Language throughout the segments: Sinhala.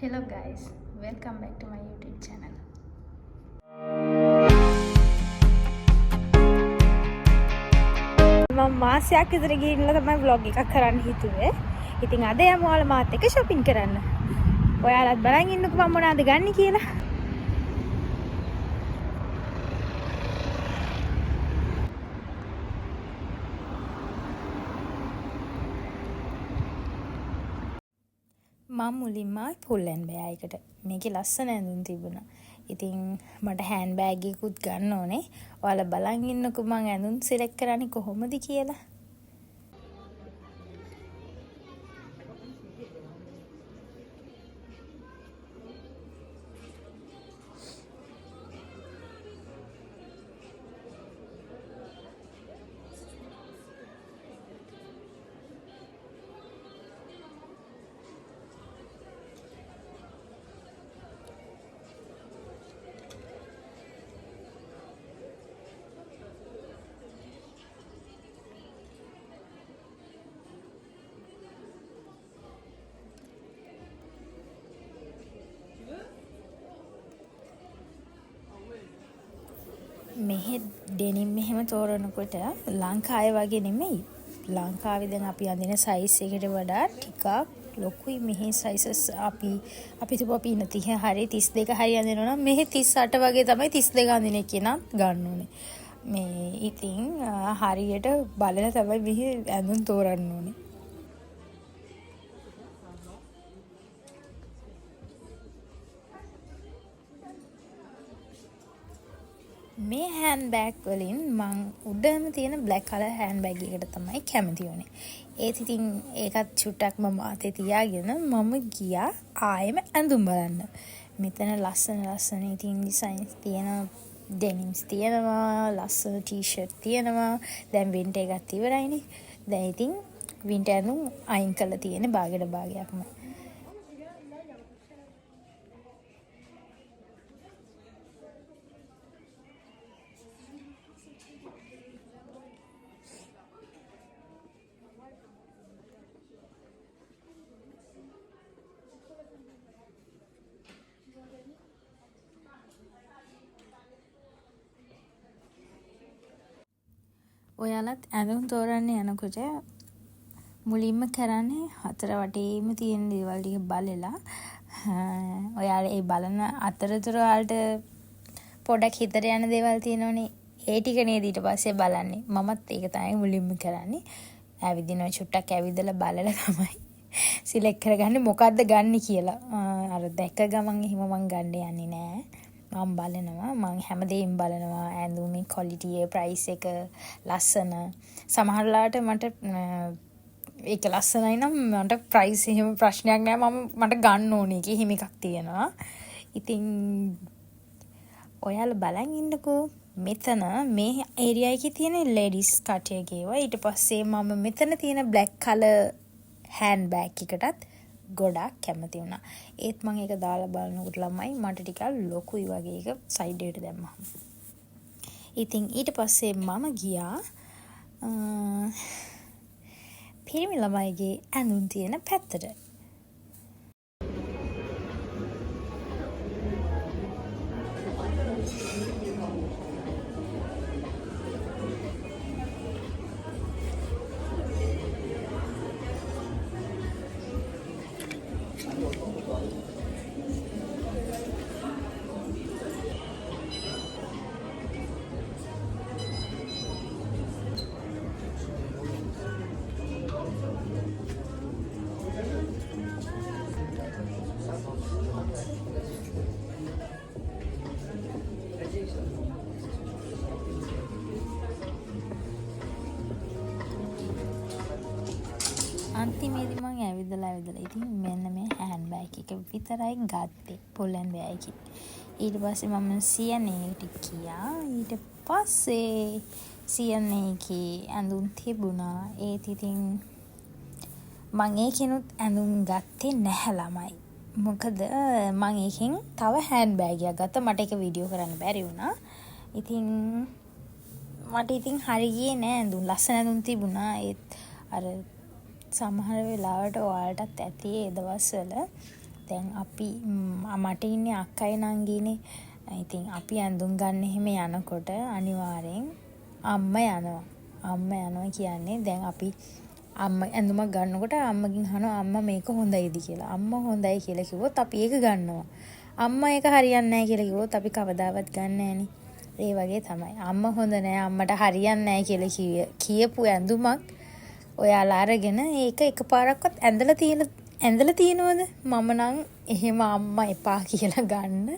Hello guys, welcome back to my YouTube channel. මම මාසයක් විතර ගිහිල්ලා තමයි vlog එකක් කරන්න හිතුවේ. ඉතින් අද යමු ඔයාලා මාත් එක්ක shopping කරන්න. ඔයාලත් බලන් ඉන්නකෝ මම මොනවද ගන්න කියලා. මම මුලින්ම පුල් ඇන්ඩ් බෑ එකට මේකේ ලස්සන ඇඳුම් තිබුණා. ඉතින් මට හෑන්ඩ් බෑග් එකකුත් ගන්න ඕනේ. ඔයාලා බලන් ඉන්නකෝ මම ඇඳුම් සිලෙක්ට් කරන්නේ කොහොමද කියලා. මෙහෙ ඩෙනිම් මෙහෙම තෝරනකොට ලංකාවේ වගේ නෙමෙයි. ලංකාවේ දැන් අපි අඳින සයිස් එකට වඩා ටිකක් ලොකුයි මෙහි සයිසස් අපි හිතුවා අපි ඉන්න 30 හරි 32 හරි අඳිනවා නම් මෙහි 38 වගේ තමයි 32 අඳින එක නම් ගන්න ඕනේ. මේ ඉතින් හරියට බලලා තමයි මෙහි ඇඳුම් තෝරන්න ඕනේ. මේ හෑන්ඩ් බෑග් වලින් මං උඩම තියෙන බ්ලැක් කලර් හෑන්ඩ් බෑග් එකට තමයි කැමති වුණේ. ඒත් ඉතින් ඒකත් චුට්ටක් මම අතේ තියාගෙන මම ගියා ආයෙම ඇඳුම් බලන්න. මෙතන ලස්සන ඉතින් ඩිසයින්ස් තියෙන ඩෙනිම්ස් තියෙනවා, ලස්සන ටී-ෂර්ට් තියෙනවා. දැන් වින්ටර් එකත් ඉවරයිනේ. දැන් ඉතින් වින්ටර් ඇඳුම් අයින් කරලා තියෙන භාගයක්ම. ඔයාලත් ඇඳුම් තෝරන්න යනකොට මුලින්ම කරන්නේ හතර වටේම තියෙන දේවල් ටික බලලා ඔයාලා ඒ බලන අතරතුර වලට පොඩක් හිතට යන දේවල් තියෙනවනේ ඒ ටික නේද ඊට පස්සේ බලන්නේ. මමත් ඒක තමයි මුලින්ම කරන්නේ. ඇවිදිනවා චුට්ටක් ඇවිදලා බලලා තමයි සිලෙක්ට් කරගන්නේ මොකද්ද ගන්න කියලා. අර දැක්ක ගමන් එහෙම මං ගන්න යන්නේ නෑ. මම බලනවා මං හැමදේම බලනවා ඇඳුමේ ක්වොලිටි එක ප්‍රයිස් එක ලස්සන සමහරලාට මට ඒක ලස්සනයි නම් මට ප්‍රයිස් එහෙම ප්‍රශ්නයක් නෑ මට ගන්න ඕනේ ඒක එහෙම එකක් තියෙනවා. ඉතින් ඔයාලා බලන් ඉන්නකෝ මෙතන මේ ඒරියා එකේ තියෙන ලේඩිස් කට් එකේවා ඊට පස්සේ මම මෙතන තියෙන බ්ලැක් කලර් හෑන්ඩ් බෑග් එකටත් ගොඩක් කැමති වුණා. ඒත් මම ඒක දාලා බලනකොට ළමයි මට ටිකක් ලොකුයි වගේ එක සයිඩ් එකට දැම්මා. ඉතින් ඊට පස්සේ මම ගියා පිරිමි ළමයිගේ ඇඳුම් තියෙන පැත්තට. අන්තිමේදී මම ඇවිදලා ඉතින් මෙන්න මේ හෑන්ඩ් බෑග් එක විතරයි ගත්තේ පුල් ඇන්ඩ් බෑ එකේ. ඊට පස්සේ මම CNA එකට ගියා. ඊට පස්සේ CNA එකේ ඇඳුම් තිබුණා. ඒත් ඉතින් මම ඒකෙනුත් ඇඳුම් ගත්තේ නැහැ ළමයි. මොකද මම ඒකෙන් තව හෑන්ඩ් බෑග් එකක් ගත්තා. මට ඒක වීඩියෝ කරන්න බැරි වුණා. ඉතින් මට ඉතින් හරි ගියේ නෑ ඇඳුම්. ලස්සන ඇඳුම් තිබුණා. ඒත් අර සමහර වෙලාවට ඔයාලටත් ඇති ඒ දවස්වල දැන් අපි මට ඉන්නේ අක්කයි නංගිනේ. ඉතින් අපි ඇඳුම් ගන්න එහෙම යනකොට අනිවාර්යෙන් අම්මා යනවා කියන්නේ දැන් අපි අම්මා ඇඳුමක් ගන්නකොට අම්මගෙන් අහනවා අම්මා මේක හොඳයිද කියලා. අම්මා හොඳයි කියලා කිව්වොත් අපි ඒක ගන්නවා. අම්මා ඒක හරියන්නේ නැහැ කියලා කිව්වොත් අපි කවදාවත් ගන්න නැහනේ. ඒ වගේ තමයි. අම්මා හොඳ නැහැ අම්මට හරියන්නේ නැහැ කියලා කියපු ඇඳුමක් ඔයාලා අරගෙන ඒක එකපාරක්වත් ඇඳලා තියෙනවද? මම නම් එහෙම අම්මා එපා කියලා ගන්න.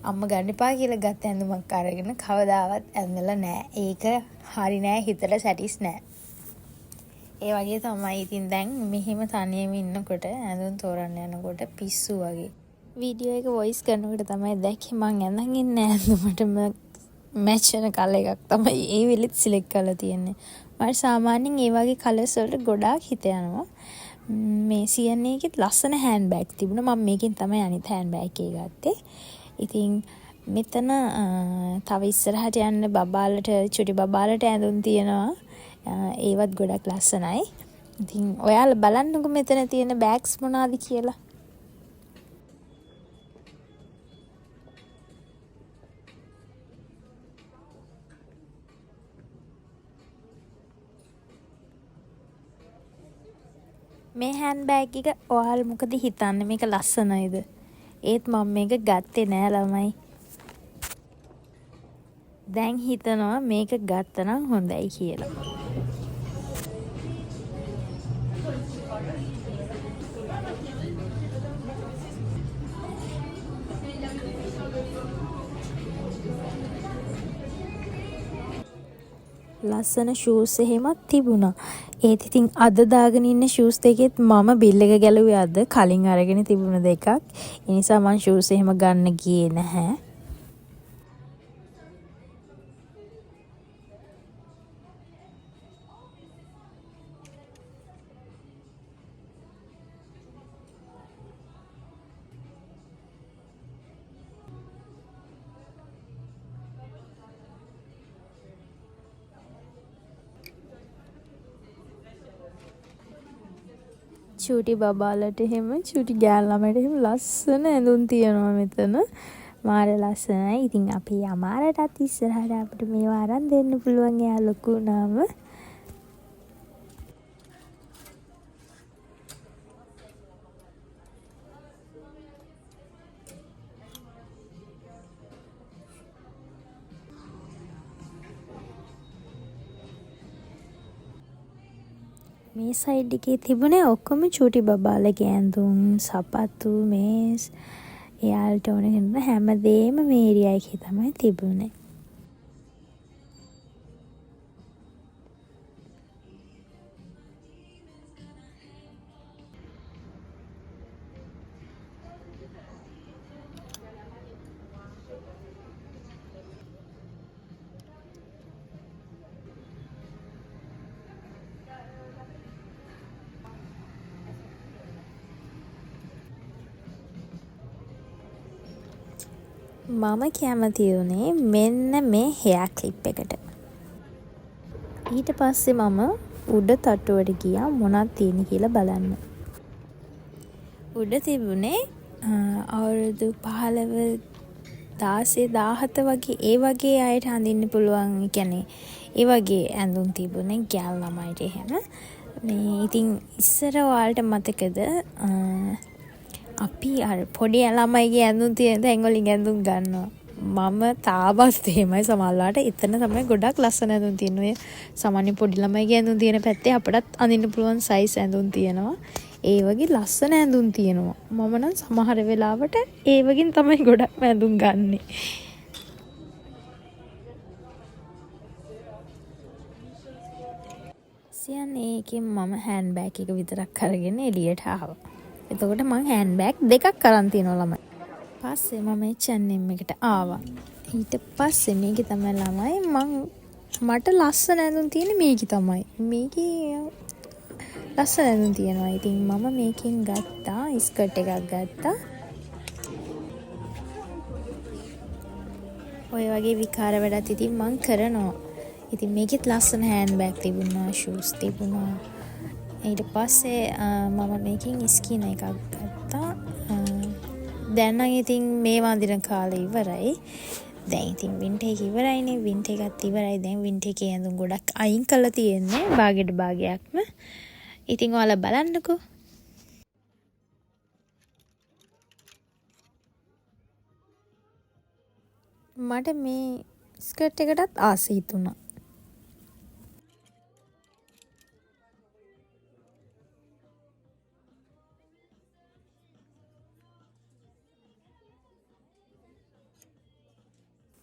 අම්මා ගන්න එපා කියලා ගත්ත ඇඳුමක් අරගෙන කවදාවත් ඇඳලා නැහැ. ඒක හරි නැහැ හිතට සැටිස් නැහැ. ඒ වගේ තමයි. ඉතින් දැන් මෙහෙම තනියම ඉන්නකොට ඇඳුම් තෝරන්න යනකොට පිස්සු වගේ. වීඩියෝ එක වොයිස් කරනකොට තමයි දැක්කේ මං ඇඳන් ඉන්නේ ඇඳුමට මැච් වෙන කලර් එකක් තමයි ඒ වෙලෙත් සිලෙක්ට් කරලා තියෙන්නේ. මට සාමාන්‍යයෙන් ඒ වගේ කලර්ස් වලට ගොඩාක් හිත යනවා. මේ CNA එකෙත් ලස්සන හෑන්ඩ් බෑග් තිබුණා. මම මේකෙන් තමයි අනිත් හෑන්ඩ් බෑග් එක ගත්තේ. ඉතින් මෙතන තව ඉස්සරහට යන්න බබාලට චුටි බබාලට ඇඳුම් තියෙනවා. ඒවත් ගොඩක් ලස්සනයි. ඉතින් ඔයාලා බලන්නකෝ මෙතන තියෙන බෑග්ස් මොනවාද කියලා. මේ හෑන්ඩ් බෑග් එක ඔයාලා මොකද හිතන්නේ මේක ලස්සනයිද? ඒත් මම මේක ගත්තේ නෑ ළමයි. දැන් හිතනවා මේක ගත්තනම් හොඳයි කියලා. ලස්සන ෂූස් එහෙමත් තිබුණා. ඒත් ඉතින් අද දාගෙන ඉන්න ෂූස් දෙකෙත් මම බිල් එක ගැලුවේ අද කලින් අරගෙන තිබුණ දෙකක්. ඒ නිසා මම ෂූස් එහෙම ගන්න ගියේ නැහැ. චූටි බබාලට එහෙම චූටි ගෑල් ළමයට එහෙම ලස්සන ඇඳුම් තියෙනවා මෙතන. මාර ලස්සනයි. ඉතින් අපි අමාරටත් ඉස්සරහට අපිට මේවා අරන් දෙන්න පුළුවන් එයා ලොකු වුණාම. මේ සයිඩ් එකේ තිබුණේ ඔක්කොම චූටි බබාලගේ ඇඳුම්, සපත්තු, මේස්, එයාලට ඕන කරන හැමදේම මේ ඒරියා එකේ තමයි තිබුණේ. මම කැමති වුණේ මෙන්න මේ හෙයා ක්ලිප් එකට. ඊට පස්සේ මම උඩ තට්ටුවට ගියා මොනවද තියෙන්නේ කියලා බලන්න. උඩ තිබුණේ අවුරුදු 15 16 17 වගේ ඒ වගේ අයට අඳින්න පුළුවන්. ඒ කියන්නේ ඒ වගේ ඇඳුම් තිබුණේ ගෑල් ළමයිට එහෙම. මේ ඉතින් ඉස්සර ඔයාලට මතකද අපි අර පොඩි ළමයිගේ ඇඳුම් තියෙන තැන් වලින් ඇඳුම් ගන්නවා. මම තාමත් එහෙමයි සමහරවිට එතන තමයි ගොඩක් ලස්සන ඇඳුම් තියෙන්නේ. සාමාන්‍ය පොඩි ළමයිගේ ඇඳුම් තියෙන පැත්තේ අපටත් අඳින්න පුළුවන් සයිස් ඇඳුම් තියෙනවා. ඒ වගේ ලස්සන ඇඳුම් තියෙනවා. මම නම් සමහර වෙලාවට ඒ වගින් තමයි ගොඩක් ඇඳුම් ගන්නෙ. කියන්නේ ඒකෙන් මම හෑන්ඩ් බෑග් එක විතරක් අරගෙන එළියට ආවා. එතකොට මං හෑන්ඩ් බෑග් දෙකක් අරන් තියෙනවා ළමයි. පස්සේ මම H&M එකට ආවා. ඊට පස්සේ මේකේ තමයි ළමයි මට ලස්සන ඇඳුම් තියෙන්නේ මේකේ තමයි. මේකේ ලස්සන ඇඳුම් තියෙනවා. ඉතින් මම මේකෙන් ගත්තා ස්කර්ට් එකක් ගත්තා. ඔය වගේ විකාර වැඩත් ඉතින් මං කරනවා. ඉතින් මේකෙත් ලස්සන හෑන්ඩ් බෑග් තිබුණා, ෂූස් තිබුණා. ඊට පස්සේ මම මේකෙන් ස්කින් එකක් ගත්තා. ගත්තා. දැන් නම් ඉතින් මේ වඳින කාලේ ඉවරයි. දැන් ඉතින් වින්ටර් එක ඉවරයිනේ. වින්ටර් එකත් ඉවරයි. දැන් වින්ටර් එකේ ඇඳුම් ගොඩක් අයින් කරලා තියෙන්නේ. භාගයට භාගයක්ම. ඉතින් ඔයාලා බලන්නකෝ. මට මේ ස්කර්ට් එකටත් ආස හිතුණා.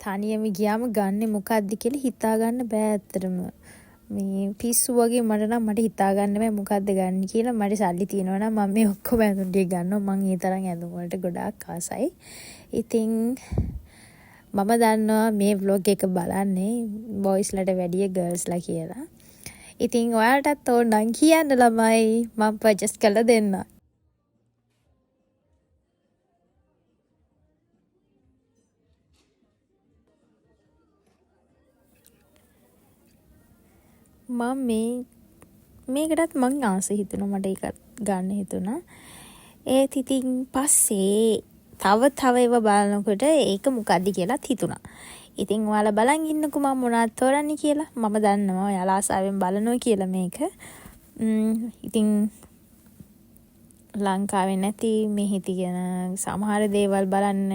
තනියම ගියාම ගන්නෙ මොකද්ද කියලා හිතා ගන්න බෑ ඇත්තටම. මේ පිස්සු වගේ මට හිතා ගන්න බෑ මොකද්ද ගන්න කියලා. මට සල්ලි තියෙනවා නම් මම මේ ඔක්කොම ඇඳුම් ටික ගන්නවා. මම ඒ තරම් ඇඳුම් වලට ගොඩාක් ආසයි. ඉතින් මම දන්නවා මේ vlog එක බලන්නේ boysලට වැඩිය girlsලා කියලා. ඉතින් ඔයාලටත් ඕන නම් කියන්න ළමයි මම purchase කරලා දෙන්න. මම මේකටත් මං ආස හිතුණා. මට ඒක ගන්න හිතුණා. ඒත් ඉතින් පස්සේ තව ඒවා බලනකොට ඒක මොකද්ද කියලාත් හිතුණා. ඉතින් ඔයාලා බලන් ඉන්නකෝ මම මොනවද තෝරන්නේ කියලා. මම දන්නවා ඔයාලා ආසාවෙන් බලනවා කියලා මේක. ඉතින් ලංකාවේ නැති මෙහි තියෙන සමහර දේවල් බලන්න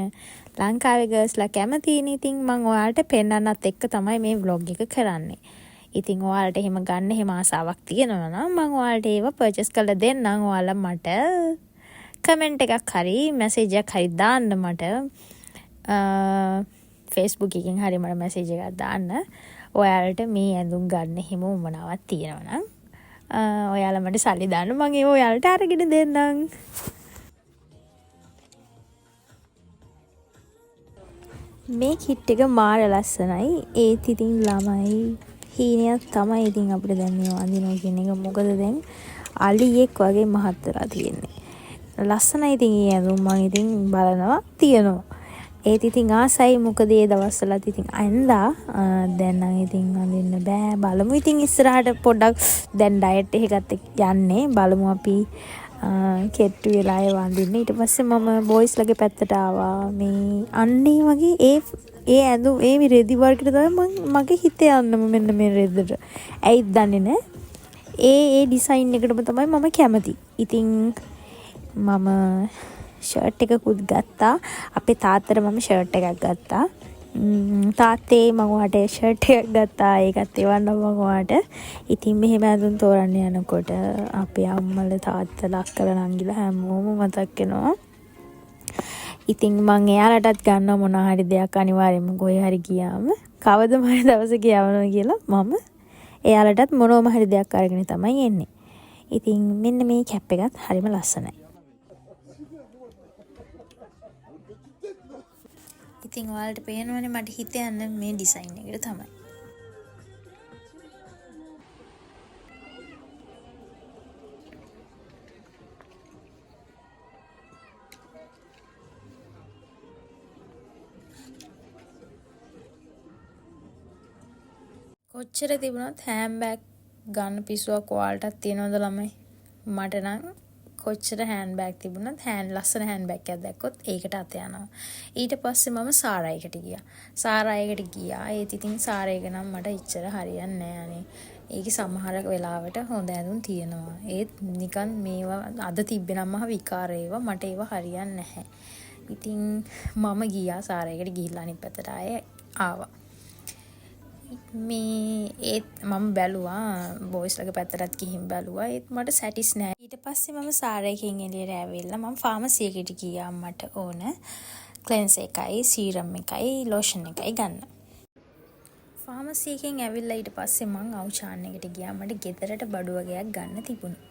ලංකාවේ ගර්ල්ස්ලා කැමතිනේ. ඉතින් මම ඔයාලට පෙන්නන්නත් එක්ක තමයි මේ vlog එක කරන්නේ. ඉතින් ඔයාලට එහෙම ගන්න එහෙම ආසාවක් තියෙනවා නම් මම ඔයාලට ඒව purchase කරලා දෙන්නම්. ඔයාලා මට කමෙන්ට් එකක් හරි මැසේජ් එකක් හරි දාන්න මට. Facebook එකකින් හරි මට මැසේජ් එකක් දාන්න. ඔයාලට මේ ඇඳුම් ගන්න එහෙම උවමනාවක් තියෙනවා නම් ඔයාලා මට සල්ලි දාන්න මම ඒව ඔයාලට අරගෙන දෙන්නම්. මේ කිට් එක මාර ලස්සනයි. ඒත් ඉතින් ළමයි හීනයක් තමයි ඉතින් අපිට දැන් මේ වඳිනවා කියන එක. මොකද දැන් අලියෙක් වගේ මහත් වෙලා තියෙන්නේ. ලස්සනයි ඉතින් ඒ ඇඳුම් මම ඉතින් බලනවා තියෙනවා. ඒත් ඉතින් ආසයි මොකද ඒ දවස්වලත් ඉතින් ඇඳා. දැන් නම් ඉතින් අඳින්න බෑ. බලමු ඉතින් ඉස්සරහට පොඩ්ඩක් දැන් ඩයට් එකකට යන්නේ. බලමු අපි කෙට්ටු වෙලා ඒ වඳින්න. ඊට පස්සේ මම බොයිස්ලගේ පැත්තට ආවා. මේ අන්නේ වගේ ඒ ඇඳුම් ඒ රෙදි වර්ගයට තමයි මගේ හිතේ යන්නම මෙන්න මේ රෙද්දට. ඇයිද දන්නේ නැහැ. ඒ ඩිසයින් එකටම තමයි මම කැමති. ඉතින් මම ෂර්ට් එකකුත් ගත්තා. අපේ තාත්තට මම ෂර්ට් එකක් ගත්තා. තාත්තේ මම ඔයාට ෂර්ට් එකක් ගත්තා. ඒකත් එවන්න මම ඔයාට. ඉතින් මෙහෙම ඇඳුම් තෝරන්න යනකොට අපේ අම්මලා තාත්තලා අක්කලා නංගිලා හැමෝම මතක් වෙනවා. ඉතින් මං එයාලටත් ගන්නවා මොනවා හරි දෙයක් අනිවාර්යයෙන්ම කොහේ හරි ගියාම කවද මම දවසක යවනවා කියලා මම එයාලටත් මොනවම හරි දෙයක් අරගෙන තමයි එන්නේ. ඉතින් මෙන්න මේ කැප් එකත් හරිම ලස්සනයි. ඉතින් ඔයාලට පේනවනේ මට හිත යන්නේ මේ ඩිසයින් එකට තමයි. කොච්චර තිබුණත් හෑම් බෑග් ගන්න පිස්සුවක් ඔයාලටත් තියෙනවද ළමයි? මට නම් කොච්චර හෑන්ඩ් බෑග් තිබුණත් ලස්සන හෑන්ඩ් බෑග් එකක් දැක්කොත් ඒකට අත යනවා. ඊට පස්සේ මම සාරා එකට ගියා. ඒත් ඉතින් සාරා එක නම් මට ඉච්චර හරියන්නේ නැහැ අනේ. ඒකේ සමහර වෙලාවට හොඳ ඇඳුම් තියෙනවා. ඒත් නිකන් මේවා අද තිබ්බේ නම් මහ විකාර ඒවා මට ඒවා හරියන්නේ නැහැ. ඉතින් මම ගියා සාරා එකට ගිහිල්ලා අනිත් පැත්තට ආවා. ඒත් මම බැලුවා බොයිස්ලගේ පැත්තටත් ගිහින් බැලුවා. ඒත් මට සැටිස් නෑ. ඊට පස්සේ මම සාරා එකෙන් එළියට ඇවිල්ලා මම ෆාමසි එකට ගියා. මට ඕන ක්ලෙන්ස් එකයි සීරම් එකයි ලෝෂන් එකයි ගන්න. ෆාමසි එකෙන් ඇවිල්ලා ඊට පස්සේ මම අවුචාන් එකට ගියා. මට ගෙදරට බඩු වගේක් ගන්න තිබුණා.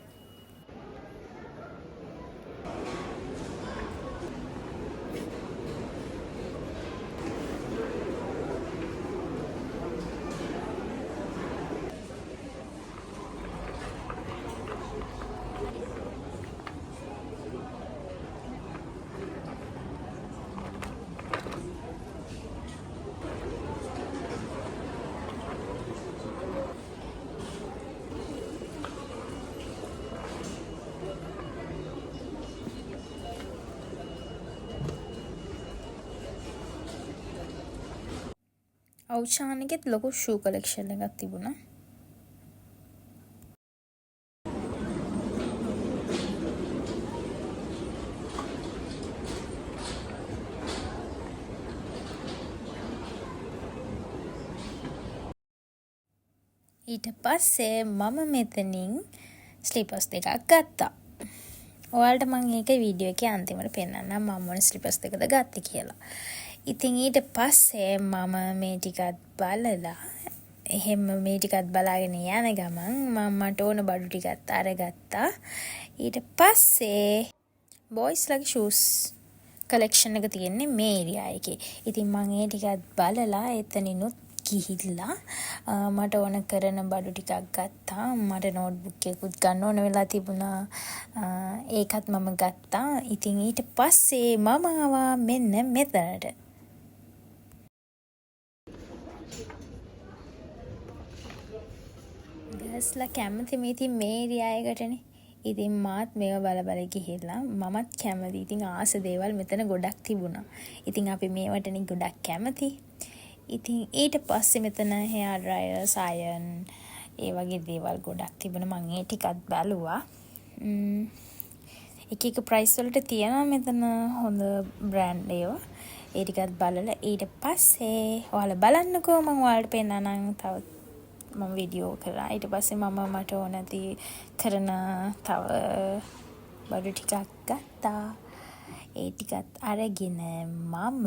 අවුචානෙකෙත් ලොකු ෂූ කලෙක්ෂන් එකක් තිබුණා. ඊට පස්සේ මම මෙතනින් ස්ලිපර්ස් දෙකක් ගත්තා. ඔයාලට මම ඒක වීඩියෝ එකේ අන්තිමට පෙන්නන්නම් මම මොන ස්ලිපර්ස් දෙකද ගත්තේ කියලා. ඉතින් ඊට පස්සේ මම මේ ටිකත් බලලා එහෙම මේ ටිකත් බලාගෙන යන ගමන් මම මට ඕන බඩු ටිකත් අරගත්තා. ඊට පස්සේ බොයිස් ලගේ ෂූස් කලෙක්ෂන් එක තියෙන්නේ මේ ඒරියා එකේ. ඉතින් මම ඒ ටිකත් බලලා එතනිනුත් ගිහිල්ලා මට ඕන කරන බඩු ටිකක් ගත්තා. මට නෝට්බුක් එකකුත් ගන්න ඕන වෙලා තිබුණා. ඒකත් මම ගත්තා. ඉතින් ඊට පස්සේ මම ආවා මෙන්න මෙතනට. ගස්ලා කැමති මේ ඒරියා එකටනේ. ඉතින් මාත් මේව බල ගිහිල්ලා මමත් කැමති. ඉතින් ආස දේවල් මෙතන ගොඩක් තිබුණා. ඉතින් අපි මේවටනේ ගොඩක් කැමති. ඉතින් ඊට පස්සේ මෙතන hair dryers, iron ඒ වගේ දේවල් ගොඩක් තිබුණා. මම ඒ ටිකත් බැලුවා. එක එක price වලට තියෙනවා මෙතන හොඳ brand ඒවා. ඒ ටිකත් බලලා ඊට පස්සේ ඔයාලා බලන්නකෝ මම ඔයාලට පෙන්නන්නම් තව මම වීඩියෝ කරා. ඊට පස්සේ මම මට ඕනති කරන තව බඩු ටිකක් ගත්තා. ඒ ටිකත් අරගෙන මම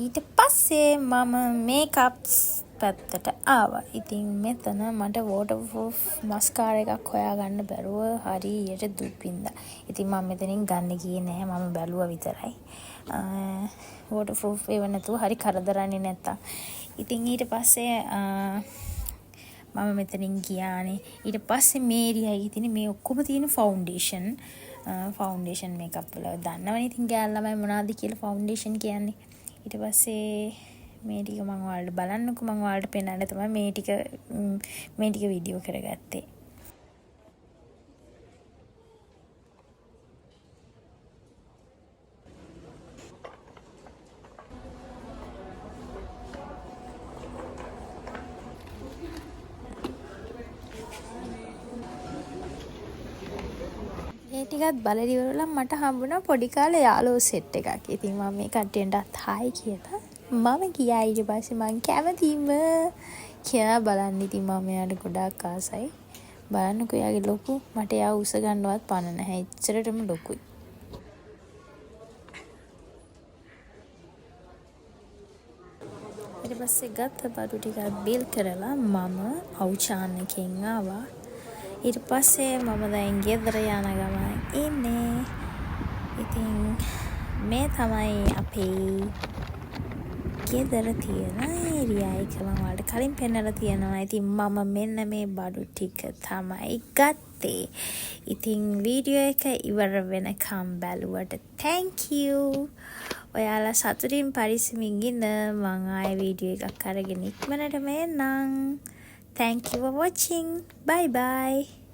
ඊට පස්සේ මම මේකප්ස් පැත්තට ආවා. ඉතින් මෙතන මට waterproof mascara එකක් හොයාගන්න බැරුව හරියට දුක් විඳා. ඉතින් මම මෙතනින් ගන්න ගියේ නෑ. මම බැලුවා විතරයි. waterproof ඒව නැතුව හරි කරදරන්නේ නැත්තම්. ඉතින් ඊට පස්සේ මම මෙතනින් ගියානේ. ඊට පස්සේ මේ ඒරියා එකේ තියෙන මේ ඔක්කොම තියෙන ෆවුන්ඩේෂන් මේකප් වල දන්නවනේ. ඉතින් ගෑල් ළමයි මොනවද කියලා ෆවුන්ඩේෂන් කියන්නේ. ඊට පස්සේ මේ ටික මම ඔයාලට බලන්නකෝ. මම ඔයාලට පෙන්නන්න තමයි මේ ටික වීඩියෝ කරගත්තේ. ඒ ටිකත් බලලා ඉවරලා මට හම්බුණා පොඩි කාලේ යාළුවෝ සෙට් එකක්. ඉතින් මම මේ කට්ටියන්ටත් හායි කියලා මම ගියා. ඊට පස්සේ මං කැමතිම කියලා බලන්න. ඉතින් මම එයාට ගොඩාක් ආසයි. බලන්නකෝ එයාගේ ලොකු. මට එයා උස ගන්නවත් පණ නැහැ. එච්චරටම ලොකුයි. ඊට පස්සේ ගත්ත බඩු ටිකක් බිල් කරලා මම අවුචාන් එකෙන් ආවා. ඊට පස්සේ මම දැන් ගෙදර යන ගමන් ඉන්නේ. ඉතින් මේ තමයි අපේ ගෙදර තියෙන ඒරියා එක. මම ඔයාලට කලින් පෙන්නලා තියෙනවා. ඉතින් මම මෙන්න මේ බඩු ටික තමයි ගත්තේ. ඉතින් වීඩියෝ එක ඉවර වෙනකම් බැලුවට thank you. ඔයාලා සතුටින් පරිස්සමින් ඉන්න. මම ආයේ වීඩියෝ එකක් අරගෙන ඉක්මනටම එන්නම්. Thank you for watching. Bye bye.